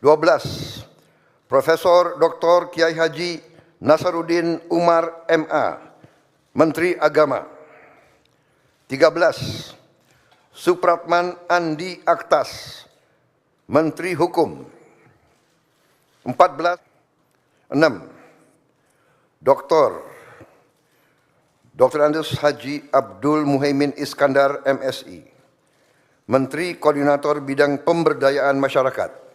12. Profesor Dr. Kiai Haji Nasaruddin Umar MA, Menteri Agama. 13. Supratman Andi Aktas, Menteri Hukum. 14. 6. Dr. Andes Haji Abdul Muhaimin Iskandar MSI, Menteri Koordinator Bidang Pemberdayaan Masyarakat.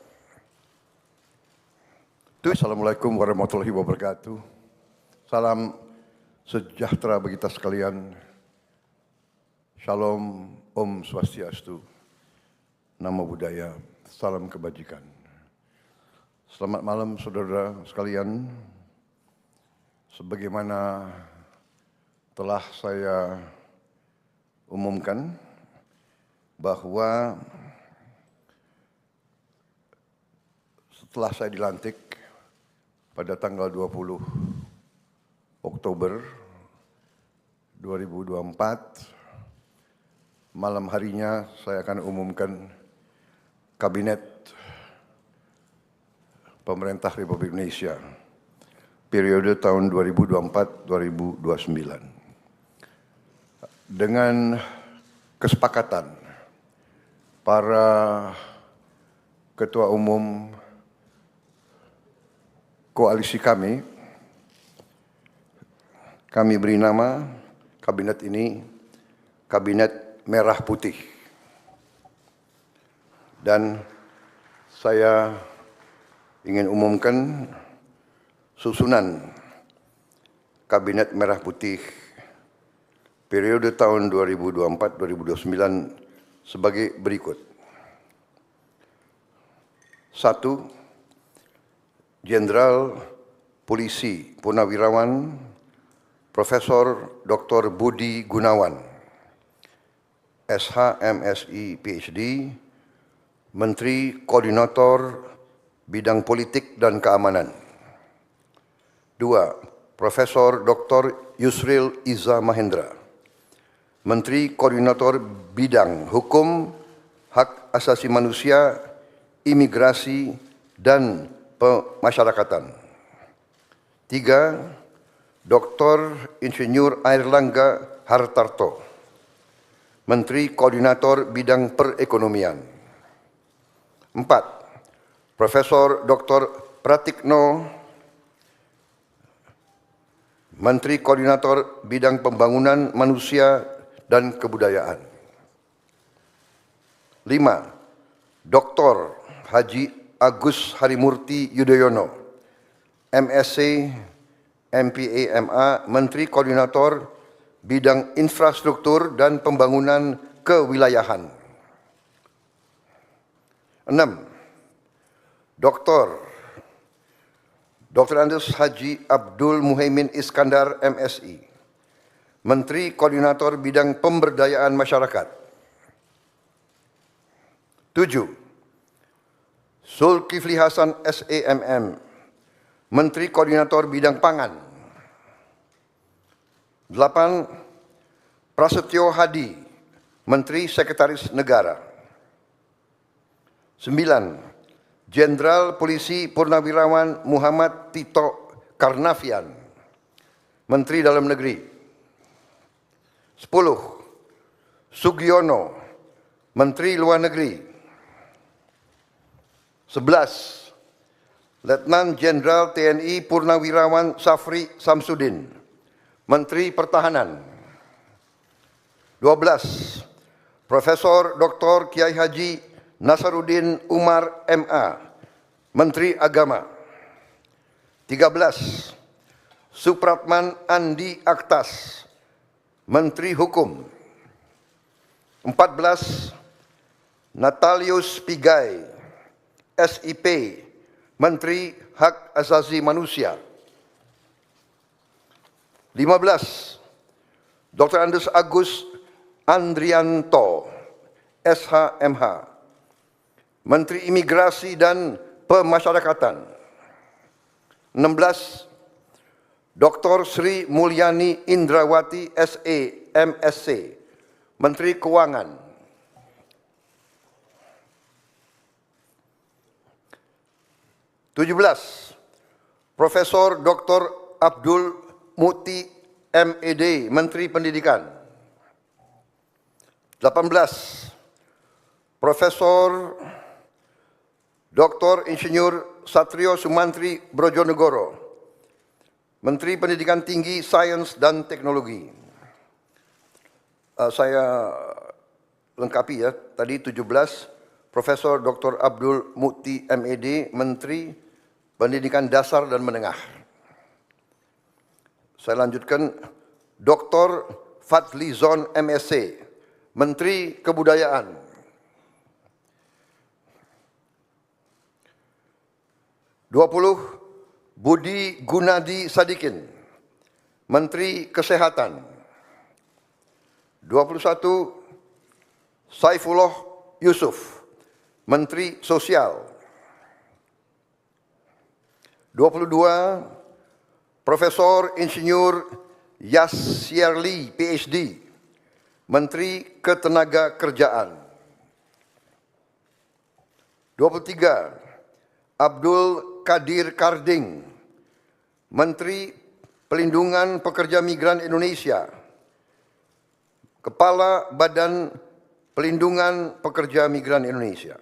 Assalamualaikum warahmatullahi wabarakatuh. Salam sejahtera bagi kita sekalian. Shalom, Om Swastiastu, Namo Buddhaya, salam kebajikan. Selamat malam saudara sekalian. Sebagaimana telah saya umumkan bahwa setelah saya dilantik pada tanggal 20 Oktober 2024, malam harinya saya akan umumkan Kabinet Pemerintah Republik Indonesia periode tahun 2024-2029. Dengan kesepakatan para ketua umum koalisi kami beri nama kabinet ini Kabinet Merah Putih. Dan saya ingin umumkan susunan Kabinet Merah Putih periode tahun 2024-2029 sebagai berikut. 1. Jenderal Polisi Purnawirawan Profesor Dr. Budi Gunawan, SH, MSI, PhD, Menteri Koordinator Bidang Politik dan Keamanan. 2. Profesor Dr. Yusril Iza Mahendra, Menteri Koordinator Bidang Hukum, Hak Asasi Manusia, Imigrasi, dan Pemasyarakatan. 3. Dr. Insinyur Airlangga Hartarto, Menteri Koordinator Bidang Perekonomian. 4. Profesor Dr. Pratikno, Menteri Koordinator Bidang Pembangunan Manusia dan Kebudayaan. 5. Dr. Haji Agus Harimurti Yudhoyono, MSc, MPA, MA, Menteri Koordinator Bidang Infrastruktur dan Pembangunan Kewilayahan. 6. Dr. Andes Haji Abdul Muhaimin Iskandar MSI, Menteri Koordinator Bidang Pemberdayaan Masyarakat. 7. Zulkifli Hasan SEMM, Menteri Koordinator Bidang Pangan. 8. Prasetyo Hadi, Menteri Sekretaris Negara. 9. Jenderal Polisi Purnawirawan Muhammad Tito Karnavian, Menteri Dalam Negeri. 10. Sugiono, Menteri Luar Negeri. 11. Letnan Jenderal TNI Purnawirawan Safri Samsudin, Menteri Pertahanan. 12. Profesor Dr. Kiai Haji Nasaruddin Umar MA, Menteri Agama. 13. Supratman Andi Aktas, Menteri Hukum. 14. Natalius Pigai, SIP, Menteri Hak Asasi Manusia. 15. Dr. Andes Agus Andrianto, SHMH, Menteri Imigrasi dan Pemasyarakatan. 16. Dr. Sri Mulyani Indrawati SE, MSc, Menteri Keuangan. 17. Profesor Dr. Abdul Muti MED, Menteri Pendidikan. 18. Profesor Dr. Insinyur Satrio Sumantri Brojonegoro, Menteri Pendidikan Tinggi, Sains dan Teknologi. Saya lengkapi ya, tadi 17, Profesor Dr. Abdul Muti MED, Menteri Pendidikan Dasar dan Menengah. Saya lanjutkan, Dr. Fadlizon MSc, Menteri Kebudayaan. 20. Budi Gunadi Sadikin, Menteri Kesehatan. 21. Saifullah Yusuf, Menteri Sosial. 22. Profesor Insinyur Yasyarli PhD, Menteri Ketenagakerjaan. 23. Abdul Qadir Karding, Menteri Pelindungan Pekerja Migran Indonesia, Kepala Badan Pelindungan Pekerja Migran Indonesia.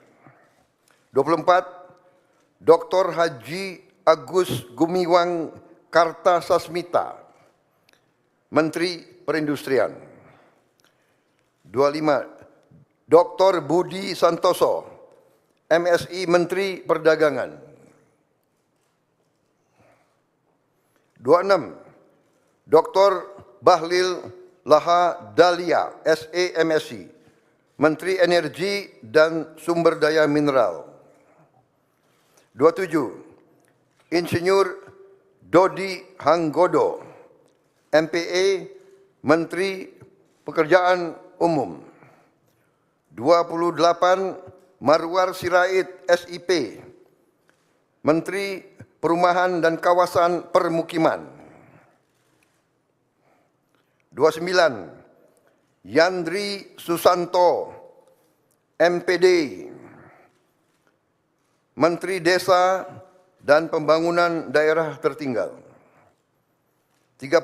24. Dr. Haji Agus Gumiwang Kartasasmita, Menteri Perindustrian. 25. Dr. Budi Santoso, MSI, Menteri Perdagangan. 26. Dr. Bahlil Lahadalia, SE, MSI, Menteri Energi dan Sumber Daya Mineral. 27. Insinyur Dodi Hanggodo, MPE, Menteri Pekerjaan Umum. 28. Marwar Sirait, SIP, Menteri Perumahan dan Kawasan Permukiman. 29. Yandri Susanto, MPD, Menteri Desa dan Pembangunan Daerah Tertinggal. 30.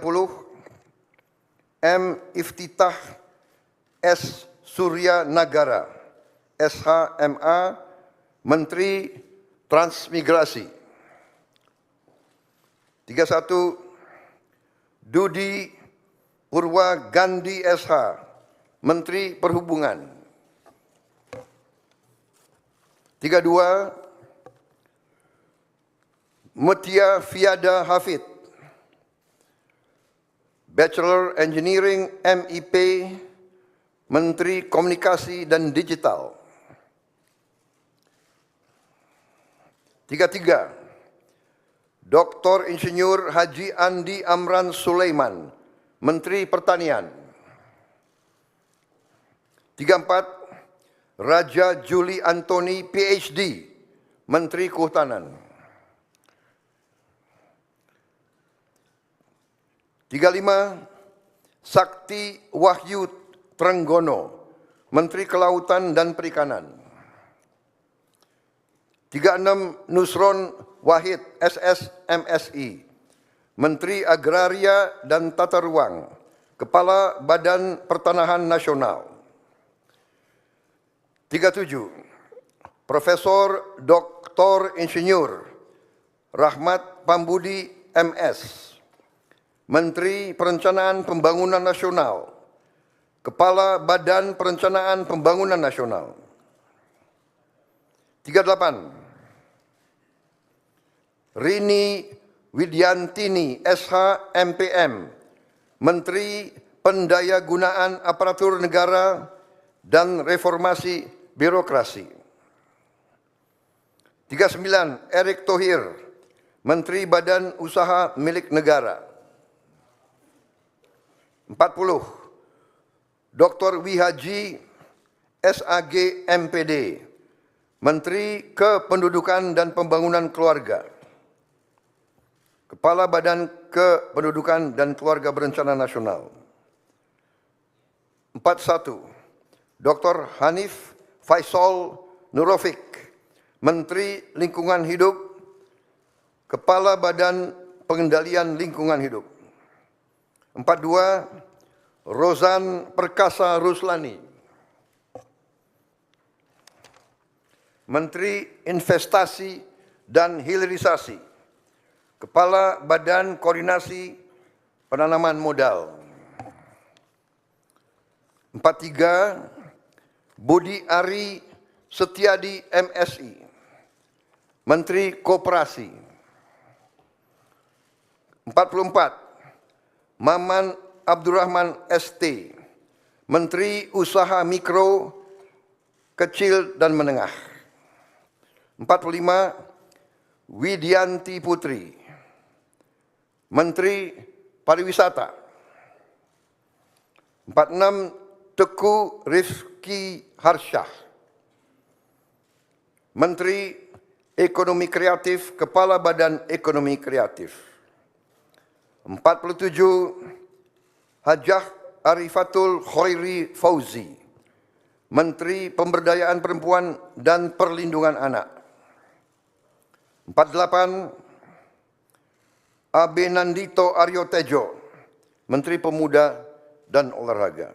M. Iftitah S. Surya Nagara, SHMA, Menteri Transmigrasi. 31. Dudi Purwa Gandhi SH, Menteri Perhubungan. 32. Mutia Fiada Hafid, Bachelor Engineering MIP, Menteri Komunikasi dan Digital. 33. Dr. Insinyur Haji Andi Amran Sulaiman, Menteri Pertanian. 34. Raja Juli Antoni PhD, Menteri Kehutanan. 35. Sakti Wahyu Trenggono, Menteri Kelautan dan Perikanan. 36. Nusron Wahid, SS, MSI, Menteri Agraria dan Tata Ruang, Kepala Badan Pertanahan Nasional. 37. Profesor Dr. Insinyur Rahmat Pambudi, MS, Menteri Perencanaan Pembangunan Nasional, Kepala Badan Perencanaan Pembangunan Nasional. 38. Rini Widyantini, SH, MPM, Menteri Pendayagunaan Aparatur Negara dan Reformasi Birokrasi. 39. Erick Thohir, Menteri Badan Usaha Milik Negara. 40. Dr. Wihaji SAG, MPD, Menteri Kependudukan dan Pembangunan Keluarga, Kepala Badan Kependudukan dan Keluarga Berencana Nasional. 41. Dr. Hanif Faisal Nurofik, Menteri Lingkungan Hidup, Kepala Badan Pengendalian Lingkungan Hidup. 42, Rozan Perkasa Ruslani, Menteri Investasi dan Hilirisasi, Kepala Badan Koordinasi Penanaman Modal. 43, Budi Ari Setiadi MSI, Menteri Koperasi. 44, Maman Abdurrahman ST, Menteri Usaha Mikro, Kecil dan Menengah. 45, Widianti Putri, Menteri Pariwisata. 46, Teguh Rifki Harsyah, Menteri Ekonomi Kreatif, Kepala Badan Ekonomi Kreatif. 47, Hajah Arifatul Khairi Fauzi, Menteri Pemberdayaan Perempuan dan Perlindungan Anak. 48, Abe Nandito Aryo Tejo, Menteri Pemuda dan Olahraga.